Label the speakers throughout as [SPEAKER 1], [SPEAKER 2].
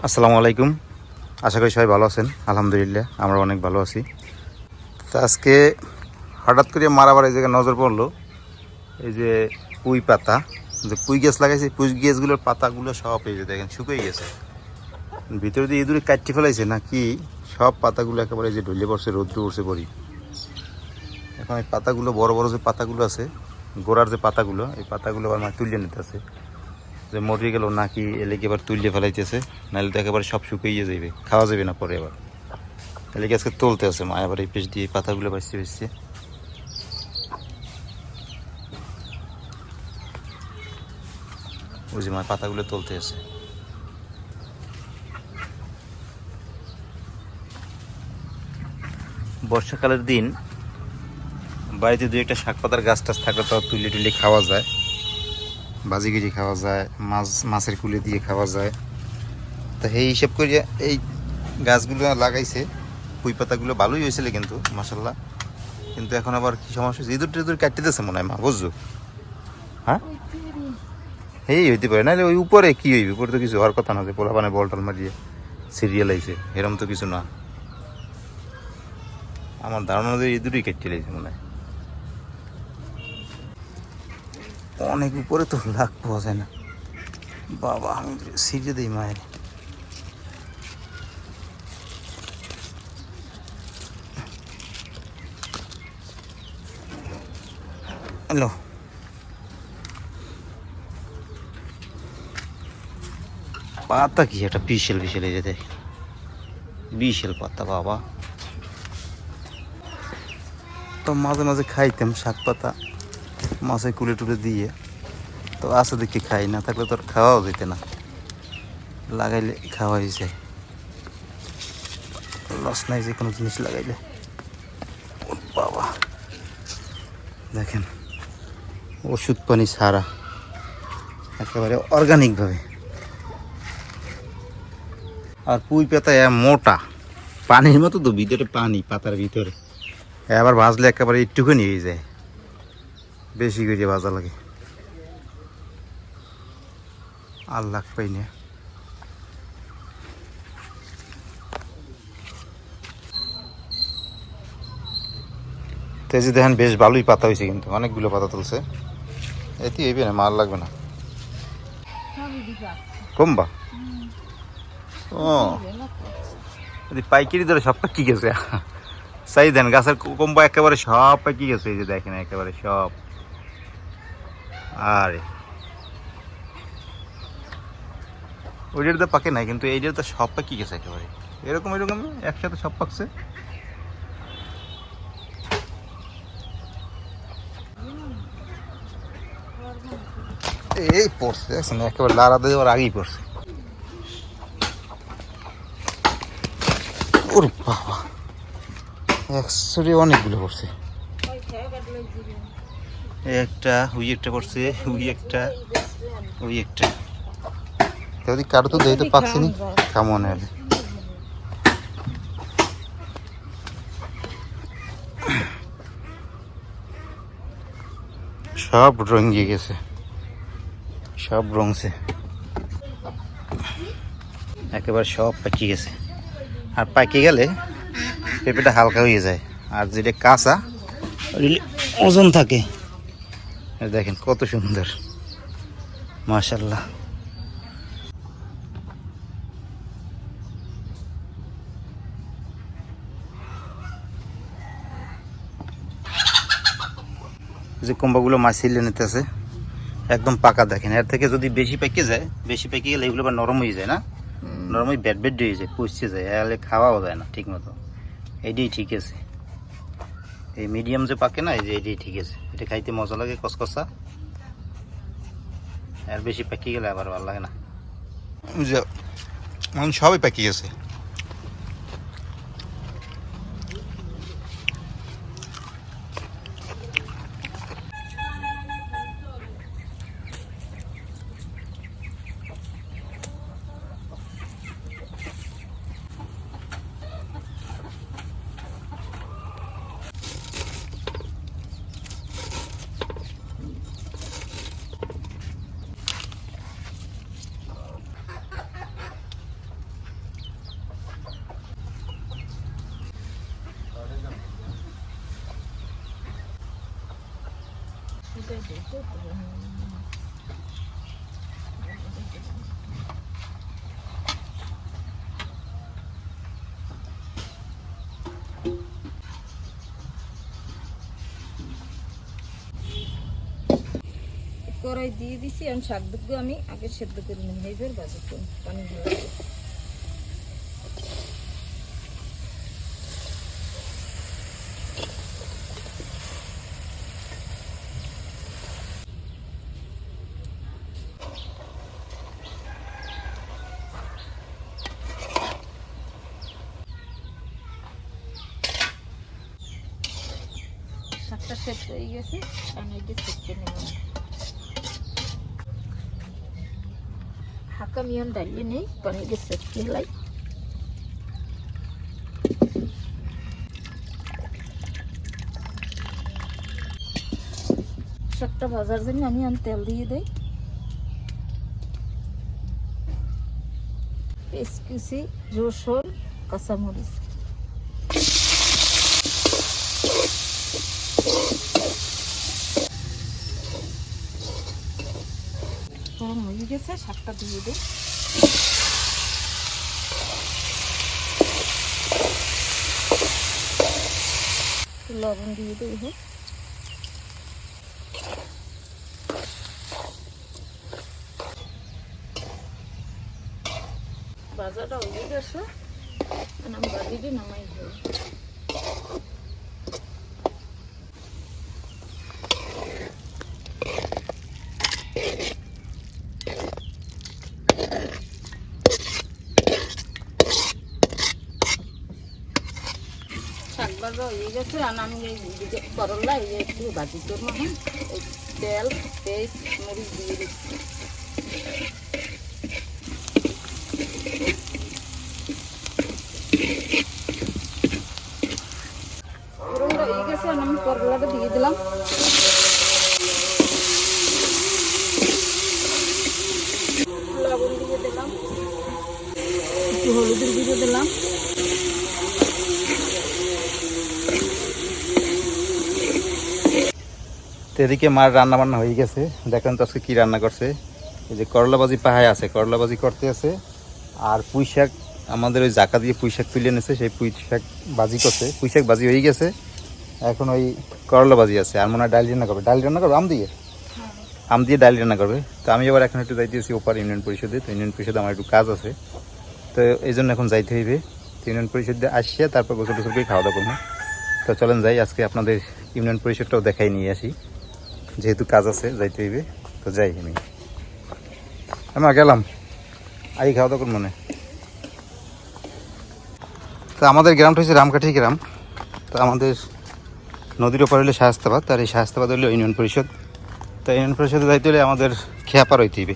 [SPEAKER 1] আসসালামু আলাইকুম। আশা করি সবাই ভালো আছেন। আলহামদুলিল্লাহ আমরা অনেক ভালো আছি। তো আজকে হঠাৎ করে মারাবার এই জায়গায় নজর পড়লো, এই যে পুঁই পাতা, যে পুঁই গাছ লাগাইছে, পুঁই গাছগুলোর পাতাগুলো সব এই যে দেখেন শুকিয়ে গেছে। ভিতরে দিয়ে ইঁদুরে কাটতে ফেলাইছে না কি, সব পাতাগুলো একেবারে যে ঢলে পড়ছে, রৌদ্র পড়ছে পড়ি। এখন এই পাতাগুলো বড় বড় যে পাতাগুলো আছে, গোড়ার যে পাতাগুলো, এই পাতাগুলো আবার তুলে নিতে আছে, যে মরে গেল নাকি এলেকে এবার তুললে ফেলাইতেছে, নাহলে তো একেবারে সব শুকিয়ে যাবে, খাওয়া যাবে না পরে। আবার এলেকে আজকে তুলতে আছে মা, আবার এই পেশ দিয়ে পাতাগুলো বাঁচতে বাঁচতে ওই যে মা পাতাগুলো তুলতে আছে। বর্ষাকালের দিন বাড়িতে দু একটা শাক পাতার গাছ টাছ থাকলে তো তুলে টুলে খাওয়া যায়, ভাজি গিরি খাওয়া যায়, মাছের কুলে দিয়ে খাওয়া যায়। তো এই হিসাব করে এই গাছগুলো লাগাইছে। পুঁই পাতাগুলো ভালোই হয়েছিল কিন্তু মাশাল্লাহ। কিন্তু এখন আবার কি সমস্যা হচ্ছে, ইঁদুর টিঁদুর কাটতে দিতেছে মনে হয় মা, বুঝছো? হ্যাঁ এই হইতে পারে, নাহলে ওই উপরে কি হইবে, উপরে তো কিছু হওয়ার কথা না, যে পোলা পানে বল টল মারিয়ে সিরিয়াল আইছে, এরম তো কিছু না। আমার ধারণা যে ইঁদুরই কাটতে লাইছে মনে হয়। অনেক উপরে তো লাগ পাওয়া যায় না বাবা, আমি সিরিয়ে দিই মায়ের। হ্যালো, পাতা কি একটা বিশাল বিশাল, এই যে দেখ বিশাল পাতা বাবা। তো মাঝে মাঝে খাইতাম শাক পাতা মাছে কুলে টুলে দিয়ে, তো আছে দেখি খাই, না থাকলে তো আর খাওয়াও যেত না, লাগাইলে খাওয়া যায়, লস নাই যে কোনো জিনিস লাগাইলে। বাবা দেখেন ওষুধ পানি ছাড়া, একেবারে অর্গানিকভাবে। আর পুঁই পাতা মোটা, পানির মতো তো, ভিতরে পানি পাতার ভিতরে, আবার ভাজলে একেবারে একটুখানি হয়ে যায়, বেশি করে ভাজা লাগে। আর লাগ পাই না। তেজি দেখেন বেশ ভালোই পাতা হয়েছে, কিন্তু অনেকগুলো পাতা তুলছে, এতে হইবে না, মাল লাগবে না। কমবা ও পাইকারি ধরে সব পাকি গেছে, চাই দেন গাছের কম্বা একেবারে সব পাকি গেছে, এই যে দেখেন একেবারে সব। আরে ওইটার তো পাকে নাই, কিন্তু এইটার তো সব পাকি গেছে একেবারে, এরকম এরকম একসাথে সব পাকছে। এই পড়ছে দেখছেন, একেবারে লাড়াতে যাওয়ার আগেই পড়ছে। ওর বাবা একশোরে অনেকগুলো পড়ছে, একটা ওই একটা পড়ছে, ওই একটা ওই একটা। যদি কারো তো দেখতে পাচ্ছি নি কেমন হবে। সব রঙিয়ে গেছে, সব রঙছে একেবারে, সব পাকিয়ে গেছে। আর পাকিয়ে গেলে পেঁপেটা হালকা হয়ে যায়, আর যেটা কাঁচা ওজন থাকে। দেখেন কত সুন্দর মাশাল্লাহ। যে কুম্বাগুলো মাছ ছিলে নিতেছে একদম পাকা, দেখেন এর থেকে যদি বেশি পেকে যায়, বেশি পেকে গেলে এগুলো আবার নরম হয়ে যায় না, নরম হয়ে ব্যাট ব্যাট হয়ে যায়, পচে যায়, এলে খাওয়াও যায় না ঠিক মতো। এইটাই ঠিক আছে, এই মিডিয়াম যে পাকে না, এই যে এটাই ঠিক আছে, এটা খাইতে মজা লাগে কসকসা। আর বেশি পেকে গেলে আবার ভালো লাগে না, সবই পেকে গেছে।
[SPEAKER 2] কড়াই দিয়ে দিছি। আমি শাকগুলো আমি আগে সেদ্ধ করে নিই, এইবার বাজি করুন পানি দিয়ে। শাকটা সেদ্ধ হয়ে গেছে, আমি এটা সেদ্ধ নেব। হাকা মিয়ন ডালিয়ে নেই, পানিকে সেদ্ধ লাই। শাকটা ভাজার জন্য আমি তেল দিয়ে দেই। পেঁয়াজ কুচি, রসুন, কাঁচামরিচ। গরম হয়ে গেছে, শাকটা দিয়ে দিই। লবণ দিয়ে দিই। ভাজাটা হয়ে গেছে, আমি বাড়িতে নামাই দিই। শাক ভাজা হয়ে গেছে, আর আমি এই করলা একটু ভাজি করবো। হ্যাঁ, তেল, পেঁয়াজ, মরিচ দিয়ে দিচ্ছি। ফোড়নটা হয়ে গেছে, আর আমি করলাটা দিয়ে দিলাম। লবণ দিয়ে দিলাম, একটু হলুদের গুঁড়ো দিলাম।
[SPEAKER 1] তো এদিকে মার রান্না বান্না হয়ে গেছে। দেখেন তো আজকে কী রান্না করছে। এই যে করলা ভাজি পাহায় আছে, করলা ভাজি করতে আছে। আর পুঁই শাক আমাদের ওই জাকা দিয়ে পুঁই শাক তুলে এনেছে, সেই পুঁই শাক ভাজি করছে। পুঁই শাক ভাজি হয়ে গেছে, এখন ওই করলা ভাজি আছে। আর মনে হয় ডাল রান্না করবে। ডাল রান্না করবে আম দিয়ে ডাল রান্না করবে। তো আমি আবার এখন একটু যাইতেছি ওপার ইউনিয়ন পরিষদে। তো ইউনিয়ন পরিষদে আমার একটু কাজ আছে, তো এই জন্য এখন যাইতে হইবে। ইউনিয়ন পরিষদে আসিয়া তারপর গোসল টোসল করে খাওয়া দাওয়া করবো। তো চলেন যাই, আজকে আপনাদের ইউনিয়ন পরিষদটাও দেখাই নিয়ে আসি, যেহেতু কাজ আছে যাইতে হইবে। তো যাই, আমি গেলাম, আই খাওয়া দাওয়া করবো মনে। তো আমাদের গ্রামটা হচ্ছে রামকাঠি গ্রাম। তো আমাদের নদীর ওপার হলে শায়েস্তাবাদ, আর এই শায়েস্তাবাদ হলে ইউনিয়ন পরিষদ। তো ইউনিয়ন পরিষদে যাইতে হলে আমাদের খেয়াপার হইতে হইবে।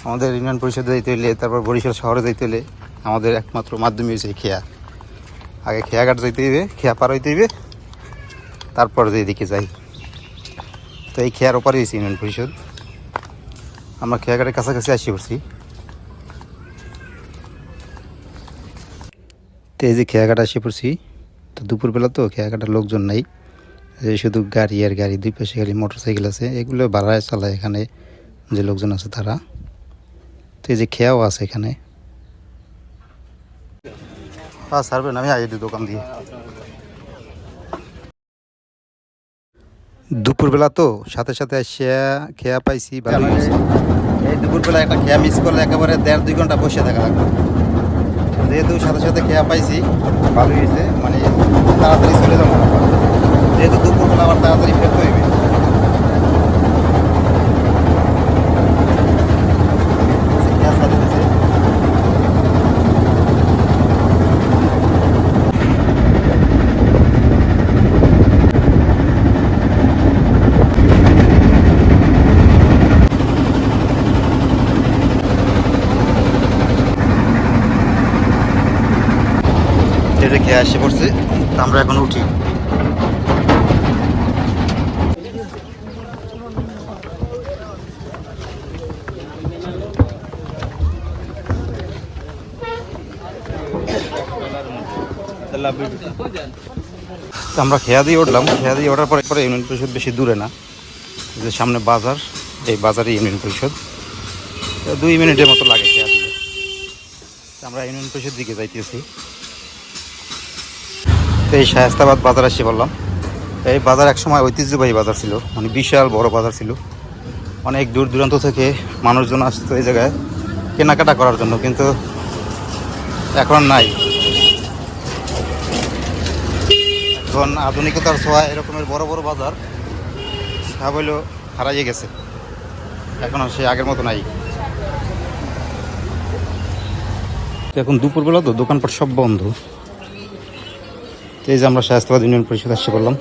[SPEAKER 1] আমাদের ইউনিয়ন পরিষদে যাইতে হলে, তারপর বরিশাল শহরে যাইতে হলে আমাদের একমাত্র মাধ্যমই হচ্ছে খেয়া। আগে খেয়াঘাট যাইতে হইবে, খেয়া পার হইতে হইবে, তারপর যে এদিকে যাই। তো এই খেয়ার ওপারে হয়েছে ইউনিয়ন পরিষদ। আমরা খেয়াঘাটের কাছাকাছি আসি পড়ছি। তো এই যে খেয়াঘাট আসি পড়ছি। তো দুপুরবেলা তো খেয়াঘাটের লোকজন নাই, শুধু গাড়ি আর গাড়ি, দুই পাশে খালি মোটর সাইকেল আছে, এগুলো ভাড়ায় চালায় এখানে যে লোকজন আছে তারা। তো এই যে খেয়াও আছে এখানে। ছাড়বেন, আমি আই দিই দোকান দিয়ে। দুপুরবেলা তো সাথে সাথে আসিয়া খেয়া পাইছি। এই দুপুরবেলা একটা খেয়া মিস করলে একেবারে 1.5-2 ঘন্টা বসে থাকা লাগবে। যেহেতু সাথে সাথে খেয়া পাইছি, ভালো হয়েছে, মানে তাড়াতাড়ি চলে যাবো। যেহেতু দুপুরবেলা আবার তাড়াতাড়ি ফেরতে হইবে। খেয়ে আসে পড়ছে, আমরা এখন উঠি। আমরা খেয়া দিয়ে উঠলাম। খেয়া দিয়ে ওঠার পরে ইউনিয়ন পরিষদ বেশি দূরে না, যে সামনে বাজার, এই বাজারে ইউনিয়ন পরিষদ। 2 মিনিটের মতো লাগে খেয়াল দিতে। আমরা ইউনিয়ন পরিষদ দিকে যাইতেছি। তো এই শায়েস্তাবাদ বাজার এসে বললাম। এই বাজার একসময় ঐতিহ্যবাহী বাজার ছিল, মানে বিশাল বড় বাজার ছিল। অনেক দূর দূরান্ত থেকে মানুষজন আসতো এই জায়গায় কেনাকাটা করার জন্য, কিন্তু এখন নাই। এখন আধুনিকতার ছোঁয়ায় এরকমের বড় বড় বাজার সব হইলো হারাইয়ে গেছে, এখন আর সে আগের মতো নাই। এখন দুপুরবেলা তো দোকানপাট সব বন্ধ। তো এই যে আমরা শায়েস্তাবাদ ইউনিয়ন পরিষদ আসতে বললাম।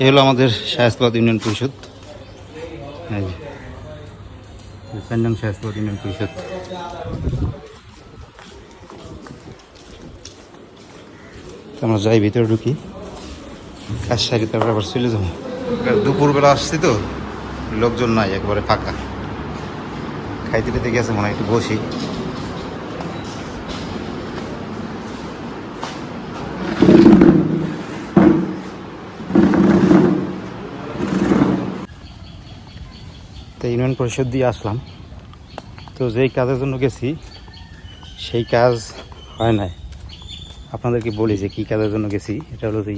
[SPEAKER 1] এ হলো আমাদের শায়েস্তাবাদ ইউনিয়ন পরিষদ, শায়েস্তাবাদ ইউনিয়ন পরিষদ। আমরা যাই ভিতরে ঢুকি, কাজ সারি তারপর আবার চলে যাবো। দুপুরবেলা আসছি তো লোকজন নাই, একবারে ফাঁকা। খাইতে পেতে গেছে মনে হয়, একটু বসি। তো ইউনিয়ন পরিষদ দিয়ে আসলাম। তো যেই কাজের জন্য গেছি সেই কাজ হয় নাই। আপনাদেরকে বলি যে কী কাজের জন্য গেছি। এটা হলো যে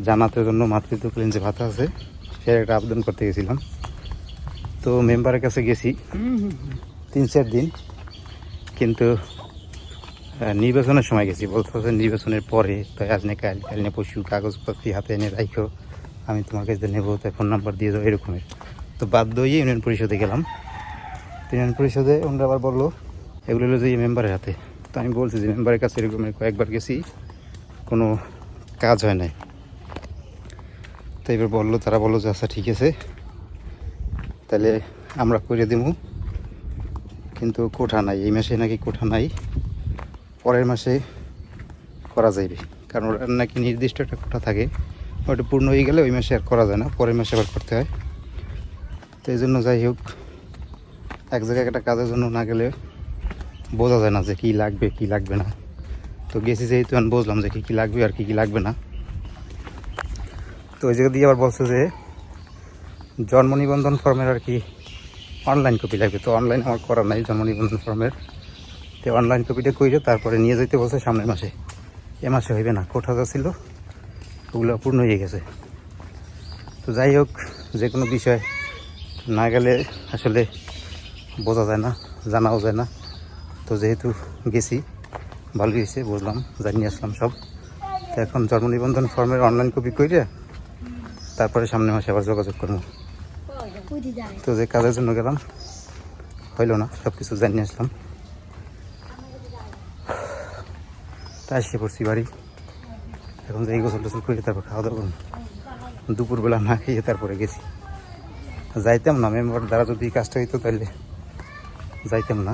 [SPEAKER 1] জানাতের জন্য মাতৃত্বকালীন যে ভাতা আছে সে একটা আবেদন করতে গেছিলাম। তো মেম্বারের কাছে গেছি 3-4 দিন, কিন্তু নির্বাচনের সময় গেছি। বলতে হচ্ছে নির্বাচনের পরে, তাই আজ না কাল, কাল না পশু কাগজপত্র হাতে এনে রাখো, আমি তোমার কাছে নেবো, তাই ফোন নাম্বার দিয়ে যাবো, এরকমের। তো বাধ্য হয়ে ইউনিয়ন পরিষদে গেলাম। ইউনিয়ন পরিষদে ওনারা আবার বললো এগুলো হলো যে মেম্বারের হাতে। তো আমি বলছি যে মেম্বারের কাছে এরকমের কয়েকবার গেছি, কোনো কাজ হয় নাই। তো এবার বললো, তারা বললো যে আচ্ছা ঠিক আছে, তাহলে আমরা করে দেবো, কিন্তু কোঠা নাই, এই মাসে নাকি কোঠা নাই, পরের মাসে করা যাইবে। কারণ ওরা নাকি নির্দিষ্ট একটা কোঠা থাকে, ওটা পূর্ণ হয়ে গেলে ওই মাসে আর করা যায় না, পরের মাসে আবার করতে হয়। তো এই জন্য যাই হোক, এক জায়গায় একটা কাজের জন্য না গেলে বোঝা যায় না যে কী লাগবে কী লাগবে না। তো গেছি যেহেতু আমি বুঝলাম যে কী কী লাগবে আর কী কী লাগবে না। তো ওই জায়গা দিয়ে আবার বলছে যে জন্ম নিবন্ধন ফর্মের আর কি অনলাইন কপি লাগবে। তো অনলাইন আমার করা নাই জন্ম নিবন্ধন ফর্মের। তো অনলাইন কপিটা করে তারপরে নিয়ে যেতে বলছে সামনের মাসে। এ মাসে হইবে না, কোঠা যা ছিল ওগুলো পূর্ণ হয়ে গেছে। তো যাই হোক, যে কোনো বিষয় না গেলে আসলে বোঝা যায় না, জানাও যায় না। তো যেহেতু গেছি ভালোই হয়েছে, বুঝলাম, জানিয়ে আসলাম সব। তো এখন জন্ম নিবন্ধন ফর্মের অনলাইন কপি করে তারপরে সামনের মাসে আবার যোগাযোগ করবো। তো যে কাজের জন্য গেলাম হইল না, সব কিছু জানিয়ে আসলাম। তাই এসে পড়ছি বাড়ি। এখন যে এই গোসল টোসল করে তারপর খাওয়া দাওয়া করুন। দুপুরবেলা না খেয়ে তারপরে গেছি। যাইতাম না, মেম্বার দ্বারা যদি কাজটা হইতো তাহলে যাইতাম না।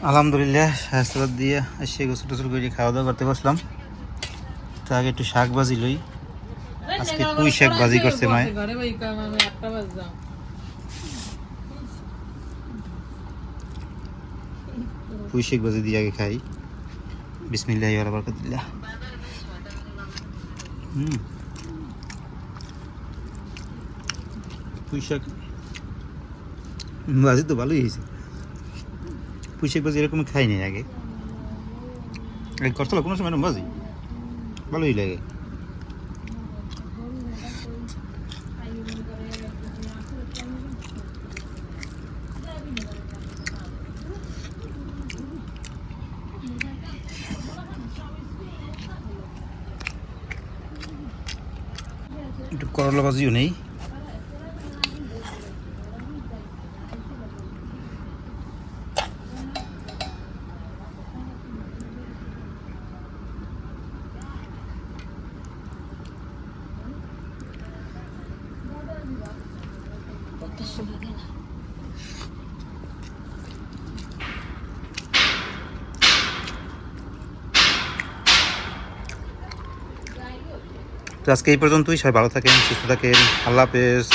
[SPEAKER 1] আলহামদুলিল্লাহ শায়েস্তাবাদ দিয়ে এসে গোসল টোসল করে খাওয়া দাওয়া করতে বসলাম। তো আগে একটু শাক ভাজি লই। আজকে পুঁই শাক ভাজি করছে মায়ে। পুঁই শাক ভাজি দিয়ে আগে খাই। বিসমিল্লাহি ওয়া বারাকাতুল্লাহ। পুঁই শাক ভাজি তো ভালোই হয়েছে। পুঁই শাক ভাজি এরকম খাইনি আগে। করছিল কোনো সময় ভাজি ভালোই লাগে। একটু করলা ভাজিও নেই। তো আজকে এই পর্যন্তই। সবাই ভালো থাকেন, সুস্থ থাকেন। আল্লাহ হাফেজ।